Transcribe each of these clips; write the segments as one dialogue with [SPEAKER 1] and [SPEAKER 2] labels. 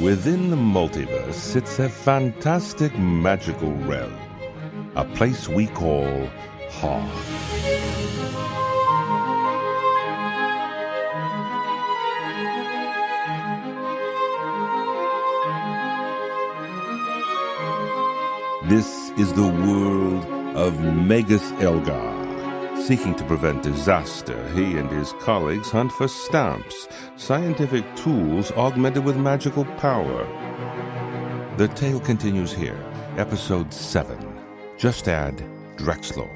[SPEAKER 1] Within the multiverse sits a fantastic magical realm, a place we call Hoth. This is the world of Magus Elgar. Seeking to prevent disaster, he and his colleagues hunt for stamps, scientific tools augmented with magical power. The tale continues here, Episode 7. Just add Drexlor.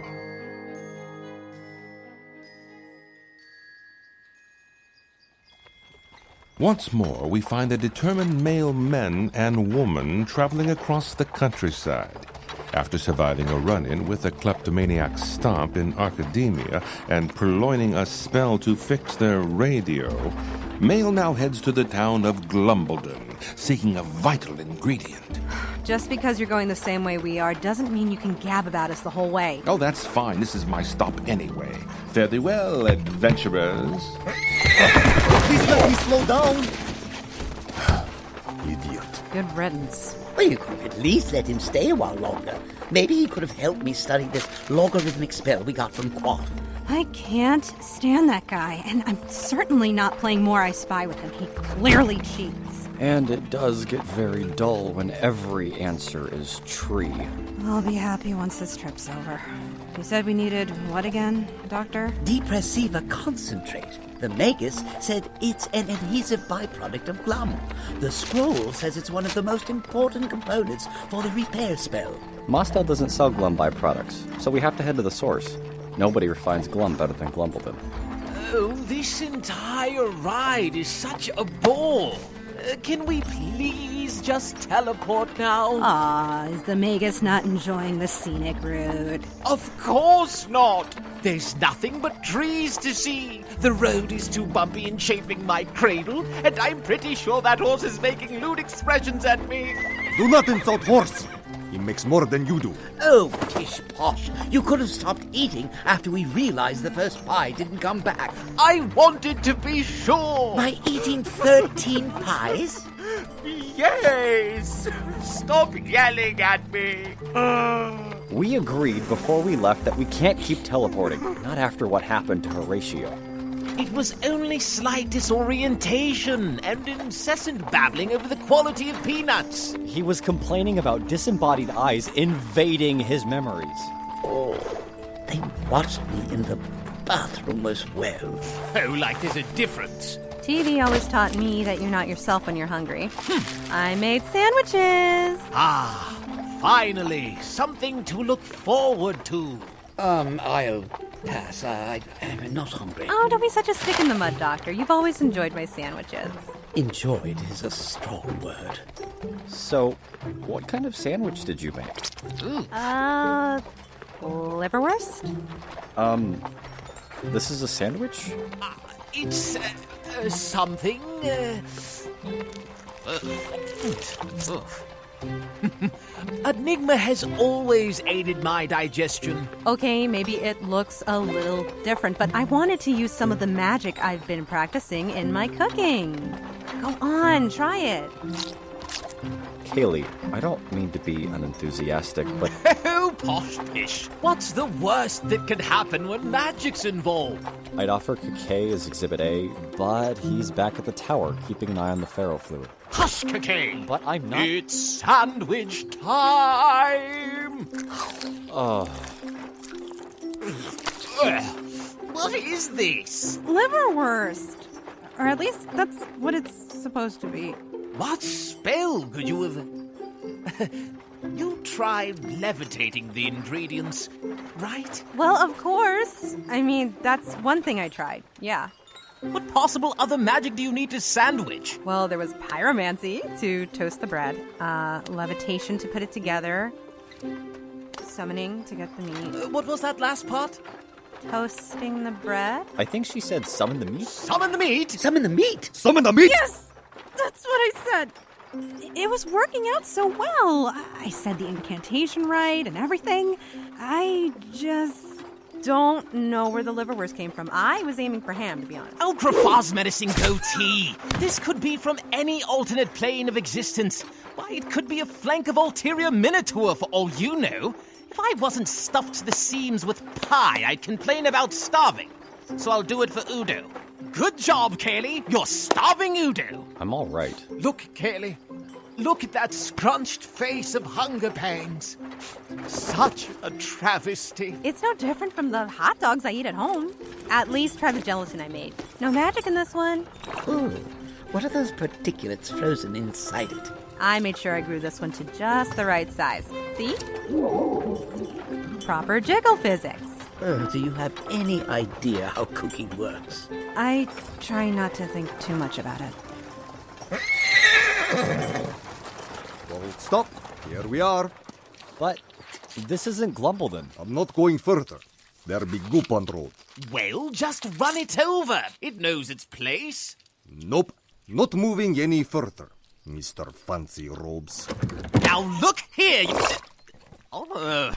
[SPEAKER 1] Once more, we find a determined male men and woman traveling across the countryside. After surviving a run-in with a kleptomaniac stomp in Academia and purloining a spell to fix their radio, M.A.I.L now heads to the town of Glumbledon, seeking a vital ingredient.
[SPEAKER 2] Just because you're going the same way we are doesn't mean you can gab about us the whole way.
[SPEAKER 1] Oh, that's fine. This is my stop anyway. Fare thee well, adventurers.
[SPEAKER 3] Please let me slow down. Idiot.
[SPEAKER 2] Good riddance.
[SPEAKER 4] Well, you could have at least let him stay a while longer. Maybe he could have helped me study this logarithmic spell we got from Quaff.
[SPEAKER 2] I can't stand that guy, and I'm certainly not playing More I Spy with him. He clearly cheats.
[SPEAKER 5] And it does get very dull when every answer is tree.
[SPEAKER 2] I'll be happy once this trip's over. You said we needed what again, Doctor?
[SPEAKER 4] Depressiva concentrate. The Magus said it's an adhesive byproduct of glum. The scroll says it's one of the most important components for the repair spell.
[SPEAKER 5] M.A.I.L doesn't sell glum byproducts, so we have to head to the source. Nobody refines glum better than Glumbledon.
[SPEAKER 6] Oh, this entire ride is such a bore. Can we please just teleport now?
[SPEAKER 2] Aw, is the Magus not enjoying the scenic route?
[SPEAKER 6] Of course not! There's nothing but trees to see. The road is too bumpy and chafing my cradle, and I'm pretty sure that horse is making lewd expressions at me.
[SPEAKER 3] Do not insult horse. He makes more than you do.
[SPEAKER 4] Oh, pish posh. You could have stopped eating after we realized the first pie didn't come back.
[SPEAKER 6] I wanted to be sure.
[SPEAKER 4] By eating 13 pies?
[SPEAKER 6] Yes! Stop yelling at me.
[SPEAKER 5] We agreed before we left that we can't keep teleporting, not after what happened to Horatio.
[SPEAKER 6] It was only slight disorientation and incessant babbling over the quality of peanuts.
[SPEAKER 5] He was complaining about disembodied eyes invading his memories.
[SPEAKER 4] Oh, they watched me in the bathroom as well.
[SPEAKER 6] Oh, like there's a difference.
[SPEAKER 2] TV always taught me that you're not yourself when you're hungry. I made sandwiches.
[SPEAKER 6] Ah, finally, something to look forward to.
[SPEAKER 4] I'll pass. I'm not hungry.
[SPEAKER 2] Oh, don't be such a stick in the mud, Doctor. You've always enjoyed my sandwiches.
[SPEAKER 4] Enjoyed is a strong word.
[SPEAKER 5] So, what kind of sandwich did you make?
[SPEAKER 2] Liverwurst?
[SPEAKER 5] This is a sandwich?
[SPEAKER 6] It's something. Enigma has always aided my digestion.
[SPEAKER 2] Okay, maybe it looks a little different, but I wanted to use some of the magic I've been practicing in my cooking. Go on, try it.
[SPEAKER 5] Kaylee, I don't mean to be unenthusiastic, but...
[SPEAKER 6] Oh, posh pish. What's the worst that can happen when magic's involved?
[SPEAKER 5] I'd offer Kakay as Exhibit A, but he's back at the tower, keeping an eye on the ferrofluid.
[SPEAKER 6] Hush, Kakay!
[SPEAKER 5] But I'm not...
[SPEAKER 6] It's sandwich time! What is this?
[SPEAKER 2] Liverwurst. Or at least that's what it's supposed to be.
[SPEAKER 6] What spell could you have... You tried levitating the ingredients, right?
[SPEAKER 2] Well, of course. I mean, that's one thing I tried, yeah.
[SPEAKER 6] What possible other magic do you need to sandwich?
[SPEAKER 2] Well, there was pyromancy to toast the bread, levitation to put it together, summoning to get the meat.
[SPEAKER 6] What was that last part?
[SPEAKER 2] Toasting the bread?
[SPEAKER 5] I think she said summon the meat?
[SPEAKER 6] Summon the meat?
[SPEAKER 4] Summon the meat!
[SPEAKER 3] Summon the meat!
[SPEAKER 2] Yes! That's what I said! It was working out so well. I said the incantation right and everything. I just don't know where the liverwurst came from. I was aiming for ham, to be honest.
[SPEAKER 6] Ultra fast menacing goatee. This could be from any alternate plane of existence. Why, it could be a flank of ulterior minotaur for all you know. If I wasn't stuffed to the seams with pie, I'd complain about starving. So I'll do it for Udo. Good job, Kaylee. You're starving Udo.
[SPEAKER 5] I'm all right.
[SPEAKER 6] Look, Kaylee. Look at that scrunched face of hunger pangs. Such a travesty.
[SPEAKER 2] It's no different from the hot dogs I eat at home. At least try the gelatin I made. No magic in this one.
[SPEAKER 4] Ooh, what are those particulates frozen inside it?
[SPEAKER 2] I made sure I grew this one to just the right size. See? Proper jiggle physics.
[SPEAKER 4] Oh, do you have any idea how cooking works?
[SPEAKER 2] I try not to think too much about it.
[SPEAKER 3] Well, stop. Here we are.
[SPEAKER 5] But this isn't Glumbledon.
[SPEAKER 3] I'm not going further. There be goop on road.
[SPEAKER 6] Well, just run it over. It knows its place.
[SPEAKER 3] Nope. Not moving any further, Mr. Fancy Robes.
[SPEAKER 6] Now look here. Oh,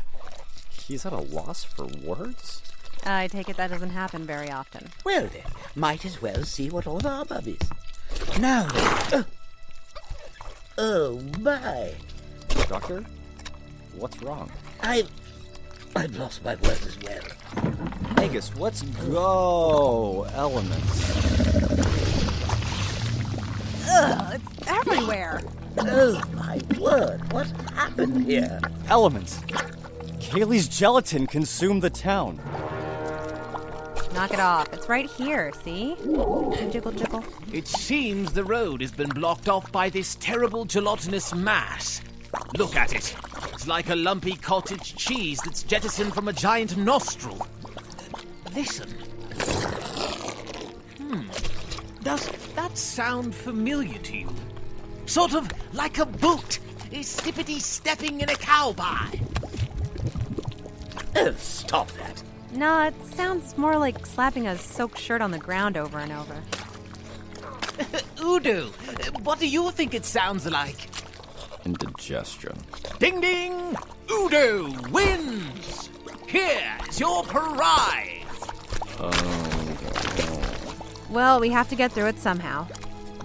[SPEAKER 5] He's at a loss for words?
[SPEAKER 2] I take it that doesn't happen very often.
[SPEAKER 4] Well then, might as well see what all the hubbub is. Now then. Oh my.
[SPEAKER 5] Doctor, what's wrong?
[SPEAKER 4] I've lost my words as well.
[SPEAKER 5] Magus, let's go. Elements.
[SPEAKER 2] Ugh, it's everywhere.
[SPEAKER 4] Oh my word, what happened here?
[SPEAKER 5] Elements. Kaylee's gelatin consumed the town.
[SPEAKER 2] Knock it off. It's right here, see? Jiggle, jiggle.
[SPEAKER 6] it seems the road has been blocked off by this terrible gelatinous mass. Look at it. It's like a lumpy cottage cheese that's jettisoned from a giant nostril. Listen. Does that sound familiar to you? Sort of like a boot, stippity-stepping in a cow pie.
[SPEAKER 4] Oh, stop that.
[SPEAKER 2] No, it sounds more like slapping a soaked shirt on the ground over and over.
[SPEAKER 6] Udo, what do you think it sounds like?
[SPEAKER 5] Indigestion.
[SPEAKER 6] Ding ding! Udo wins! Here's your prize!
[SPEAKER 2] Well, we have to get through it somehow.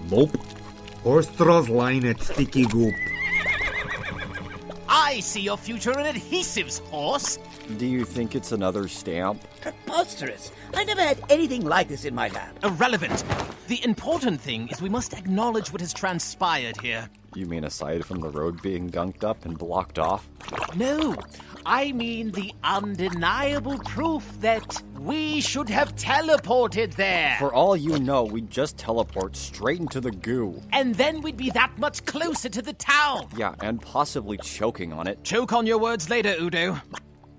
[SPEAKER 7] Nope. Horstra's line at sticky goop.
[SPEAKER 6] I see your future in adhesives, horse.
[SPEAKER 5] Do you think it's another stamp?
[SPEAKER 4] Preposterous. I never had anything like this in my lab.
[SPEAKER 6] Irrelevant. The important thing is we must acknowledge what has transpired here.
[SPEAKER 5] You mean aside from the road being gunked up and blocked off?
[SPEAKER 6] No, I mean the undeniable proof that we should have teleported there.
[SPEAKER 5] For all you know, we'd just teleport straight into the goo.
[SPEAKER 6] And then we'd be that much closer to the town.
[SPEAKER 5] Yeah, and possibly choking on it.
[SPEAKER 6] Choke on your words later, Udo.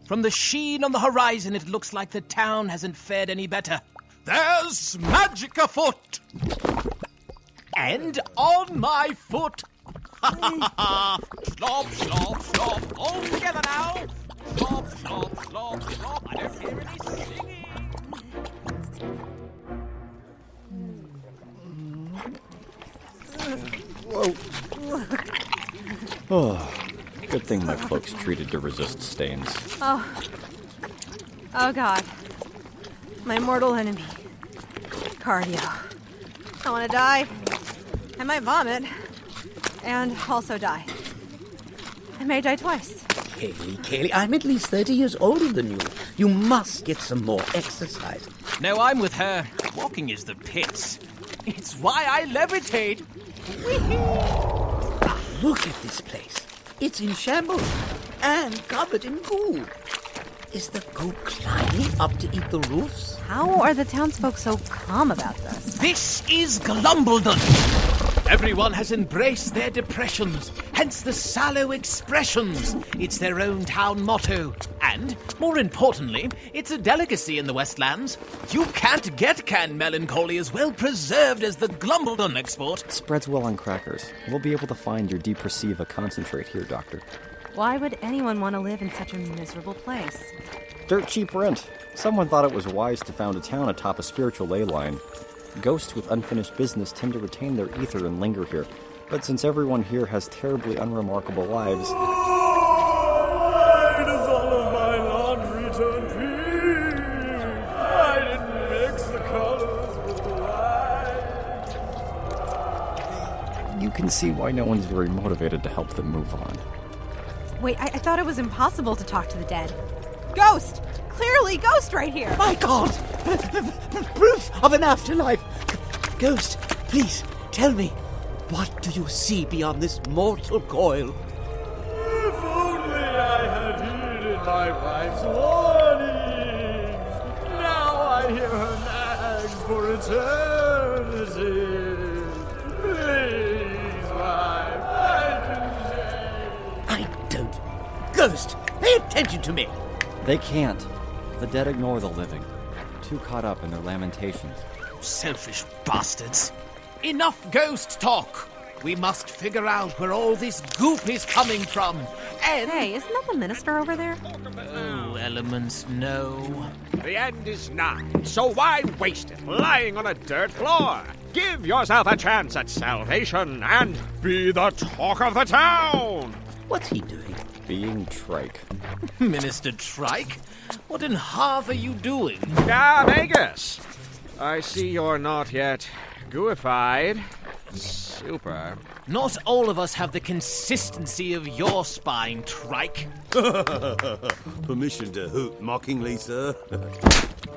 [SPEAKER 6] From the sheen on the horizon, it looks like the town hasn't fared any better. There's magic afoot! And on my foot! Ha ha ha! Slop, slop, slop! All together now! Slop, slop, slop, slop! I don't hear any singing!
[SPEAKER 5] Oh, good thing my cloak's treated to resist stains.
[SPEAKER 2] Oh God. My mortal enemy. Cardio. I want to die. I might vomit. And also die. I may die twice.
[SPEAKER 4] Kaylee, I'm at least 30 years older than you. You must get some more exercise.
[SPEAKER 6] No, I'm with her. Walking is the pits. It's why I levitate.
[SPEAKER 4] Look at this place. It's in shambles and covered in goo. Is the goo climbing up to eat the roofs?
[SPEAKER 2] How are the townsfolk so calm about this?
[SPEAKER 6] This is Glumbledon. Everyone has embraced their depressions, hence the sallow expressions. It's their own town motto. And, more importantly, it's a delicacy in the Westlands. You can't get canned melancholy as well preserved as the Glumbledon export.
[SPEAKER 5] It spreads well on crackers. We'll be able to find your depressiva concentrate here, Doctor.
[SPEAKER 2] Why would anyone want to live in such a miserable place?
[SPEAKER 5] Dirt cheap rent. Someone thought it was wise to found a town atop a spiritual ley line. Ghosts with unfinished business tend to retain their ether and linger here. But since everyone here has terribly unremarkable lives...
[SPEAKER 8] Why does all of my laundry turn
[SPEAKER 5] you can see why no one's very motivated to help them move on.
[SPEAKER 2] Wait, I thought it was impossible to talk to the dead. Ghost! Clearly Ghost right here!
[SPEAKER 4] My God! Proof of an afterlife! Ghost, please, tell me, what do you see beyond this mortal coil?
[SPEAKER 8] If only I had heeded my wife's warnings! Now I hear her nags for eternity! Please, wife,
[SPEAKER 4] I don't. Ghost, pay attention to me!
[SPEAKER 5] They can't. The dead ignore the living. Too caught up in their lamentations.
[SPEAKER 6] Selfish bastards. Enough ghost talk. We must figure out where all this goop is coming from. And...
[SPEAKER 2] Hey, isn't that the minister over there?
[SPEAKER 6] Oh, elements, no.
[SPEAKER 9] The end is nigh, so why waste it lying on a dirt floor? Give yourself a chance at salvation and be the talk of the town!
[SPEAKER 4] What's he doing?
[SPEAKER 5] Being trike.
[SPEAKER 6] Minister Trike? What in half are you doing?
[SPEAKER 9] Ah, Magus! I see you're not yet gooified. Super.
[SPEAKER 6] Not all of us have the consistency of your spine, Trike.
[SPEAKER 3] Permission to hoot mockingly, sir?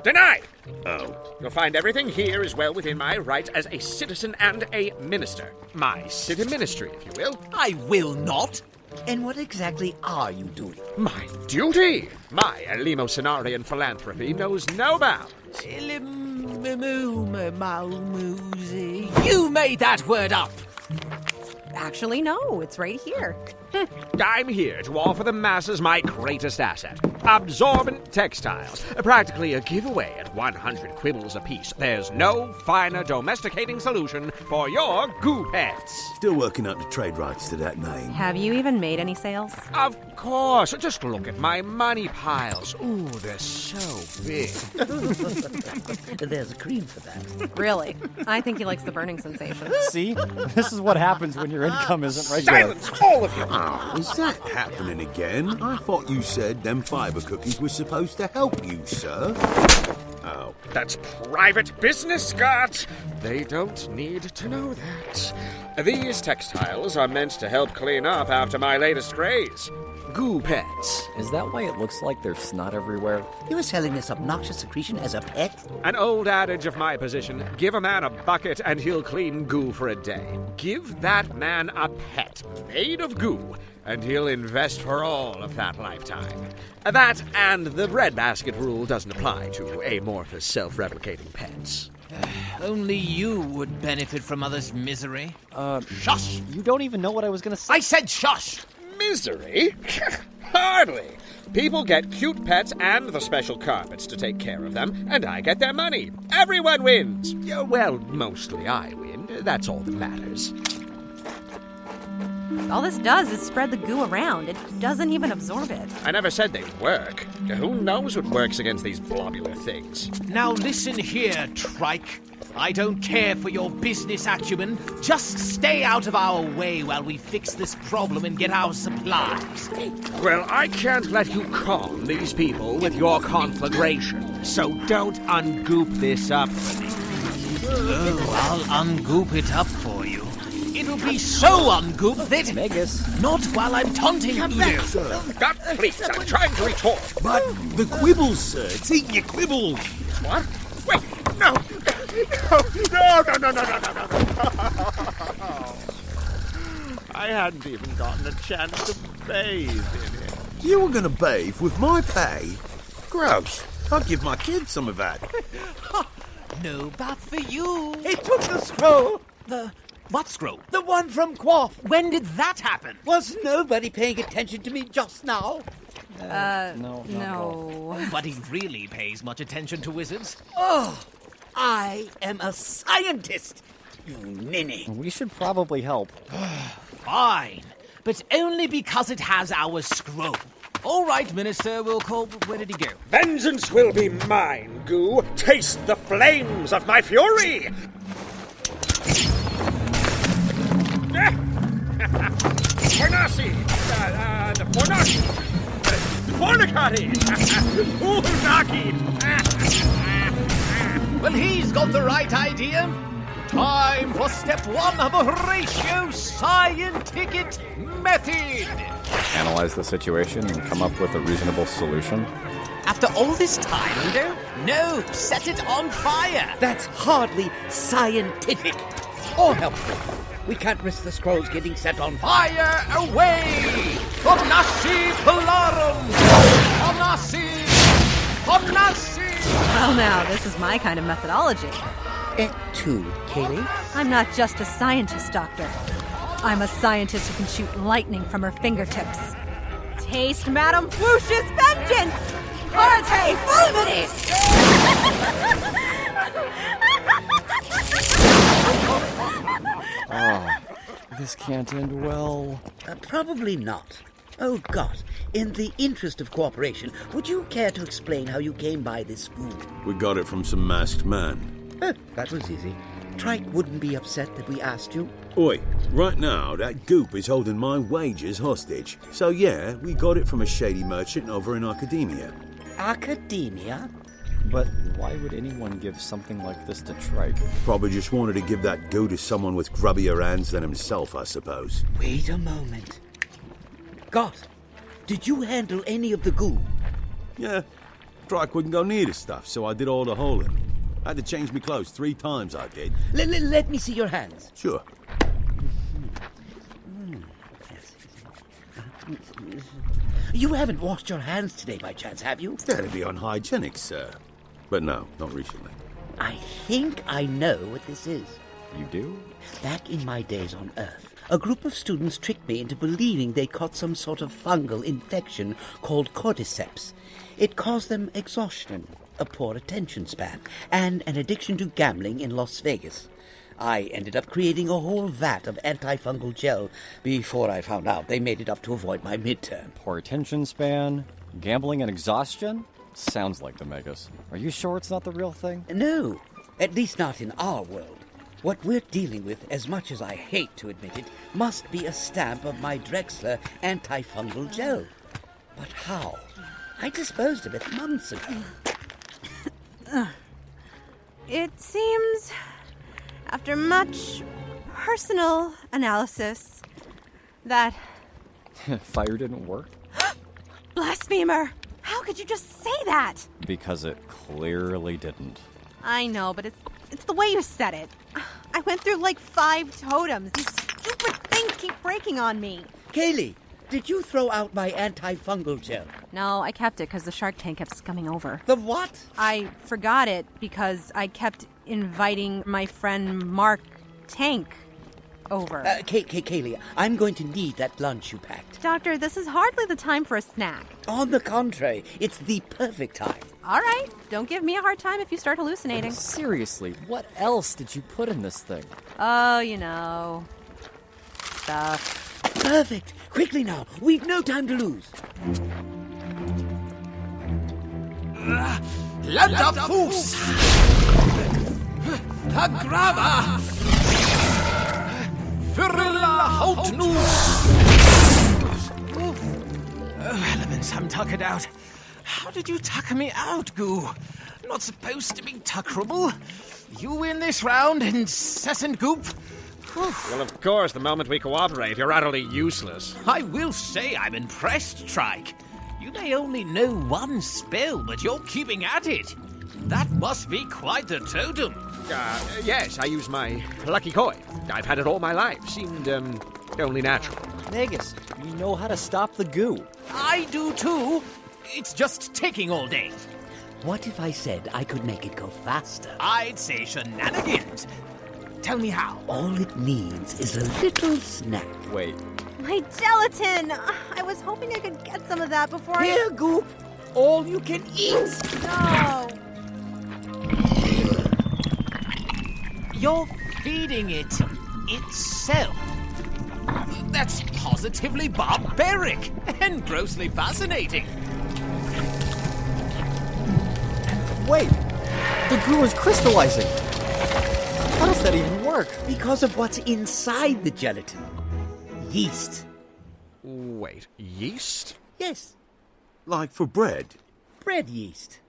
[SPEAKER 9] Denied!
[SPEAKER 3] Oh.
[SPEAKER 9] You'll find everything here is well within my rights as a citizen and a minister. My city ministry, if you will.
[SPEAKER 6] I will not.
[SPEAKER 4] And what exactly are you doing?
[SPEAKER 9] My duty! My eleemosynarian philanthropy knows no bounds.
[SPEAKER 6] You made that word up!
[SPEAKER 2] Actually, no, it's right here.
[SPEAKER 9] I'm here to offer the masses my greatest asset. Absorbent textiles. Practically a giveaway at 100 quibbles apiece. There's no finer domesticating solution for your goo pets.
[SPEAKER 3] Still working up the trade rights to that name.
[SPEAKER 2] Have you even made any sales?
[SPEAKER 9] Of course. Just look at my money piles. Ooh, they're so big.
[SPEAKER 4] There's a cream for that.
[SPEAKER 2] Really? I think he likes the burning sensation.
[SPEAKER 5] See? This is what happens when your income isn't regular.
[SPEAKER 9] Silence, all of you!
[SPEAKER 3] Oh, is that happening again? I thought you said them fibre cookies were supposed to help you, sir. Oh.
[SPEAKER 9] That's private business, Scott. They don't need to know that. These textiles are meant to help clean up after my latest craze. Goo pets.
[SPEAKER 5] Is that why it looks like there's snot everywhere?
[SPEAKER 4] You were selling this obnoxious secretion as a pet?
[SPEAKER 9] An old adage of my position, give a man a bucket and he'll clean goo for a day. Give that man a pet made of goo, and he'll invest for all of that lifetime. That and the breadbasket rule doesn't apply to amorphous, self-replicating pets.
[SPEAKER 6] Only you would benefit from others' misery.
[SPEAKER 5] Shush! You don't even know what I was gonna say.
[SPEAKER 6] I said shush!
[SPEAKER 9] Misery? Hardly. People get cute pets and the special carpets to take care of them, and I get their money. Everyone wins. Yeah, well, mostly I win. That's all that matters.
[SPEAKER 2] All this does is spread the goo around. It doesn't even absorb it.
[SPEAKER 9] I never said they work. Who knows what works against these globular things?
[SPEAKER 6] Now listen here, Trike. I don't care for your business acumen. Just stay out of our way while we fix this problem and get our supplies.
[SPEAKER 9] Well, I can't let you calm these people with your conflagration, so don't ungoop this up for me.
[SPEAKER 6] Oh, I'll ungoop it up for you. It'll be so ungoop that...
[SPEAKER 5] Magus.
[SPEAKER 6] Not while I'm taunting you.
[SPEAKER 9] God, please, I'm trying to retort.
[SPEAKER 3] But the quibbles, sir. It's eating your quibbles.
[SPEAKER 9] What? Wait, no. No. I hadn't even gotten a chance to bathe in it.
[SPEAKER 3] You were going to bathe with my pay? Gross. I'll give my kids some of that.
[SPEAKER 6] No, but for you.
[SPEAKER 4] He took the scroll!
[SPEAKER 6] What scroll?
[SPEAKER 4] The one from Quaff!
[SPEAKER 6] When did that happen?
[SPEAKER 4] Was nobody paying attention to me just now?
[SPEAKER 5] No.
[SPEAKER 6] Nobody really pays much attention to wizards.
[SPEAKER 4] Oh, I am a scientist, you ninny.
[SPEAKER 5] We should probably help.
[SPEAKER 6] Fine, but only because it has our scroll. All right, Minister, we'll call... Where did he go?
[SPEAKER 9] Vengeance will be mine, Goo. Taste the flames of my fury! Fornasi! Fornasi! Fornicati! Unaki!
[SPEAKER 6] Well, he's got the right idea. Time for step 1 of a Horatio scientific method.
[SPEAKER 5] Analyze the situation and come up with a reasonable solution.
[SPEAKER 6] After all this time, Udo? No, set it on fire.
[SPEAKER 4] That's hardly scientific or helpful. We can't risk the scrolls getting set on fire.
[SPEAKER 6] Fire away! Fornassi Pilarum! Fornassi! Fornassi!
[SPEAKER 2] Well, now, this is my kind of methodology.
[SPEAKER 4] Et tu, Kaylee?
[SPEAKER 2] I'm not just a scientist, Doctor. I'm a scientist who can shoot lightning from her fingertips. Taste Madame Flouche's vengeance! Arte fulminis!
[SPEAKER 5] Oh, this can't end well.
[SPEAKER 4] Probably not. Oh, God. In the interest of cooperation, would you care to explain how you came by this goo?
[SPEAKER 3] We got it from some masked man.
[SPEAKER 4] That was easy. Trike wouldn't be upset that we asked you.
[SPEAKER 3] Oi, right now, that goop is holding my wages hostage. So yeah, we got it from a shady merchant over in Academia.
[SPEAKER 4] Academia?
[SPEAKER 5] But why would anyone give something like this to Trike?
[SPEAKER 3] Probably just wanted to give that goo to someone with grubbier hands than himself, I suppose.
[SPEAKER 4] Wait a moment. God, did you handle any of the goo?
[SPEAKER 3] Yeah, Trike wouldn't go near the stuff, so I did all the holing. I had to change my clothes 3 times, I did.
[SPEAKER 4] Let me see your hands.
[SPEAKER 3] Sure.
[SPEAKER 4] You haven't washed your hands today by chance, have you?
[SPEAKER 3] That'd be unhygienic, sir. But no, not recently.
[SPEAKER 4] I think I know what this is.
[SPEAKER 5] You do?
[SPEAKER 4] Back in my days on Earth, a group of students tricked me into believing they caught some sort of fungal infection called cordyceps. It caused them exhaustion, a poor attention span, and an addiction to gambling in Las Vegas. I ended up creating a whole vat of antifungal gel before I found out they made it up to avoid my midterm.
[SPEAKER 5] Poor attention span, gambling and exhaustion? Sounds like the Magus. Are you sure it's not the real thing?
[SPEAKER 4] No, at least not in our world. What we're dealing with, as much as I hate to admit it, must be a stamp of my Drexlor antifungal gel. But how? I disposed of it months ago.
[SPEAKER 2] It seems, after much personal analysis, that...
[SPEAKER 5] Fire didn't work?
[SPEAKER 2] Blasphemer! How could you just say that?
[SPEAKER 5] Because it clearly didn't.
[SPEAKER 2] I know, but it's the way you said it. I went through like 5 totems. These stupid things keep breaking on me.
[SPEAKER 4] Kaylee, did you throw out my antifungal gel?
[SPEAKER 2] No, I kept it because the shark tank kept scumming over.
[SPEAKER 4] The what?
[SPEAKER 2] I forgot it because I kept inviting my friend Mark Tank over.
[SPEAKER 4] Kaylee, I'm going to need that lunch you packed.
[SPEAKER 2] Doctor, this is hardly the time for a snack.
[SPEAKER 4] On the contrary, it's the perfect time.
[SPEAKER 2] All right, don't give me a hard time if you start hallucinating.
[SPEAKER 5] Seriously, what else did you put in this thing?
[SPEAKER 2] Oh, you know, stuff.
[SPEAKER 4] Perfect. Quickly now, we've no time to lose.
[SPEAKER 6] Landafus! Agrava! Virilla Hautnus! Elements, I'm tuckered out. How did you tucker me out, Goo? Not supposed to be tuckerable. You win this round, incessant goop.
[SPEAKER 9] Well, of course, the moment we cooperate, you're utterly useless.
[SPEAKER 6] I will say I'm impressed, Trike. You may only know one spell, but you're keeping at it. That must be quite the totem.
[SPEAKER 9] Yes, I use my lucky coin. I've had it all my life. Seemed, only natural.
[SPEAKER 5] Magus, you know how to stop the goo.
[SPEAKER 6] I do too. It's just taking all day.
[SPEAKER 4] What if I said I could make it go faster?
[SPEAKER 6] I'd say shenanigans. Tell me how.
[SPEAKER 4] All it needs is a little snack.
[SPEAKER 5] Wait.
[SPEAKER 2] My gelatin! I was hoping I could get some of that before
[SPEAKER 4] Here, Goop. All you can eat.
[SPEAKER 2] No!
[SPEAKER 6] You're feeding it itself. That's positively barbaric and grossly fascinating.
[SPEAKER 5] Wait! The goo is crystallizing! How does that even work?
[SPEAKER 4] Because of what's inside the gelatin. Yeast.
[SPEAKER 9] Wait, yeast?
[SPEAKER 4] Yes,
[SPEAKER 3] Like for bread?
[SPEAKER 4] bread yeast.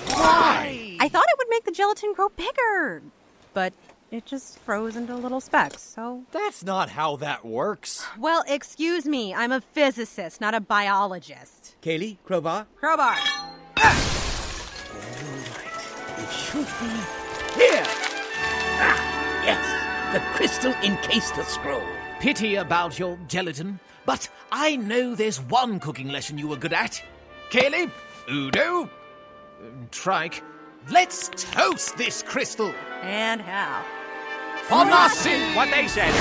[SPEAKER 6] Why?
[SPEAKER 2] I thought it would make the gelatin grow bigger. But it just froze into little specks, so...
[SPEAKER 10] That's not how that works.
[SPEAKER 2] Well, excuse me. I'm a physicist, not a biologist.
[SPEAKER 4] Kaylee, crowbar?
[SPEAKER 2] Crowbar!
[SPEAKER 4] It should be here. Yes, the crystal encased the scroll.
[SPEAKER 6] Pity about your gelatin, but I know there's one cooking lesson you were good at. Kaylee, Udo, Trike, let's toast this crystal.
[SPEAKER 2] And how?
[SPEAKER 6] For nothing!
[SPEAKER 9] What they said.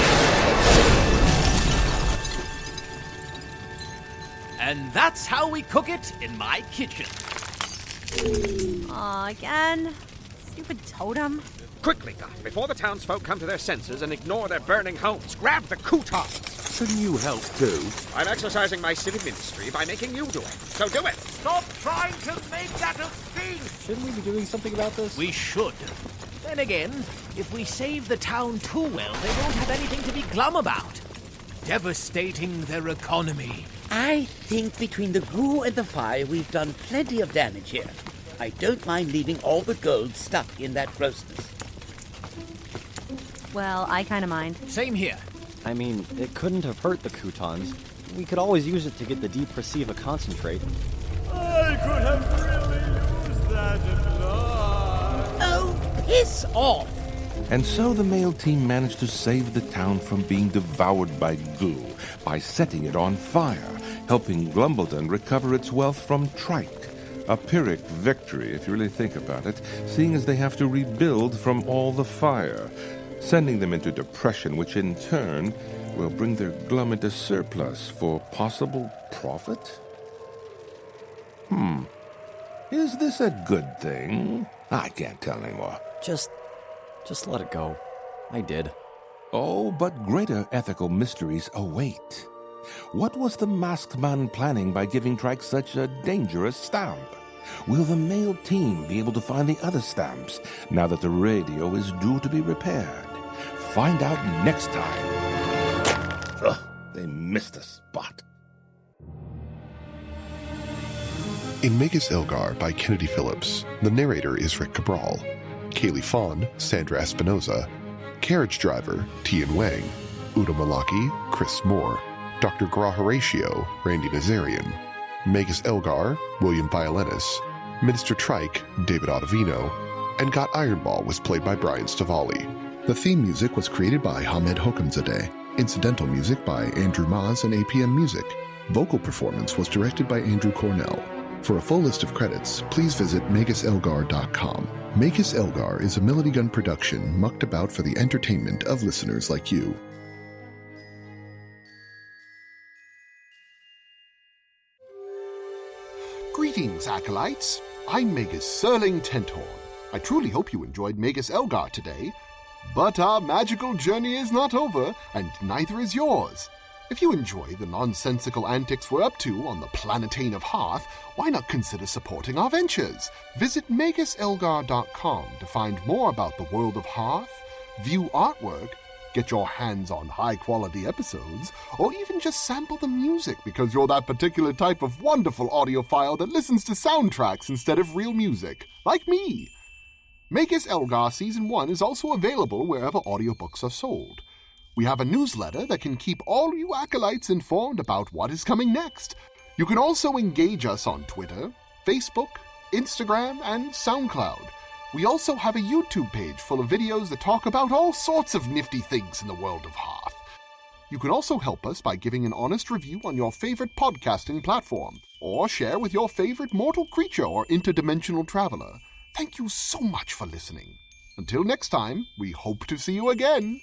[SPEAKER 6] And that's how we cook it in my kitchen.
[SPEAKER 2] Aw, again? Stupid totem.
[SPEAKER 9] Quickly, guys, before the townsfolk come to their senses and ignore their burning homes, grab the croutons.
[SPEAKER 3] Shouldn't you help too?
[SPEAKER 9] I'm exercising my civic ministry by making you do it. So do it.
[SPEAKER 6] Stop trying to make that a thing!
[SPEAKER 5] Shouldn't we be doing something about this?
[SPEAKER 6] We should. Then again, if we save the town too well, they won't have anything to be glum about. Devastating their economy.
[SPEAKER 4] I think between the goo and the fire, we've done plenty of damage here. I don't mind leaving all the gold stuck in that grossness.
[SPEAKER 2] Well, I kind of mind.
[SPEAKER 6] Same here.
[SPEAKER 5] I mean, it couldn't have hurt the croutons. We could always use it to get the deep receiver concentrate.
[SPEAKER 8] I could have really used that in blood.
[SPEAKER 4] Oh, piss off!
[SPEAKER 1] And so the M.A.I.L team managed to save the town from being devoured by goo by setting it on fire, helping Glumbledon recover its wealth from Trike. A Pyrrhic victory, if you really think about it, seeing as they have to rebuild from all the fire, sending them into depression, which in turn will bring their glum into surplus for possible profit? Is this a good thing? I can't tell anymore.
[SPEAKER 5] Just let it go. I did.
[SPEAKER 1] Oh, but greater ethical mysteries await. What was the masked man planning by giving Trike such a dangerous stamp? Will the M.A.I.L team be able to find the other stamps now that the radio is due to be repaired? Find out next time. Ugh, they missed a spot.
[SPEAKER 11] In Magus Elgar by Kennedy Phillips, the narrator is Rick Cabral. Kaylee Fawn, Sandra Espinoza. Carriage driver, Tian Wang. Udo Malaki, Chris Moore. Dr. Gra Horatio, Randy Nazarian. Magus Elgar, William Violenis. Minister Trike, David Ottavino. And Got Ironball was played by Brian Stavali. The theme music was created by Hamed Hokamzadeh. Incidental music by Andrew Maz and APM Music. Vocal performance was directed by Andrew Cornell. For a full list of credits, please visit MagusElgar.com. Magus Elgar is a Melody Gun production mucked about for the entertainment of listeners like you. Greetings, Acolytes. I'm Magus Serling Tenthorn. I truly hope you enjoyed Magus Elgar today. But our magical journey is not over, and neither is yours. If you enjoy the nonsensical antics we're up to on the planetane of Hearth, why not consider supporting our ventures? Visit MagusElgar.com to find more about the world of Hearth, view artwork, get your hands on high-quality episodes, or even just sample the music because you're that particular type of wonderful audiophile that listens to soundtracks instead of real music, like me. Magus Elgar Season 1 is also available wherever audiobooks are sold. We have a newsletter that can keep all you acolytes informed about what is coming next. You can also engage us on Twitter, Facebook, Instagram, and SoundCloud. We also have a YouTube page full of videos that talk about all sorts of nifty things in the world of Hearth. You can also help us by giving an honest review on your favorite podcasting platform, or share with your favorite mortal creature or interdimensional traveler. Thank you so much for listening. Until next time, we hope to see you again.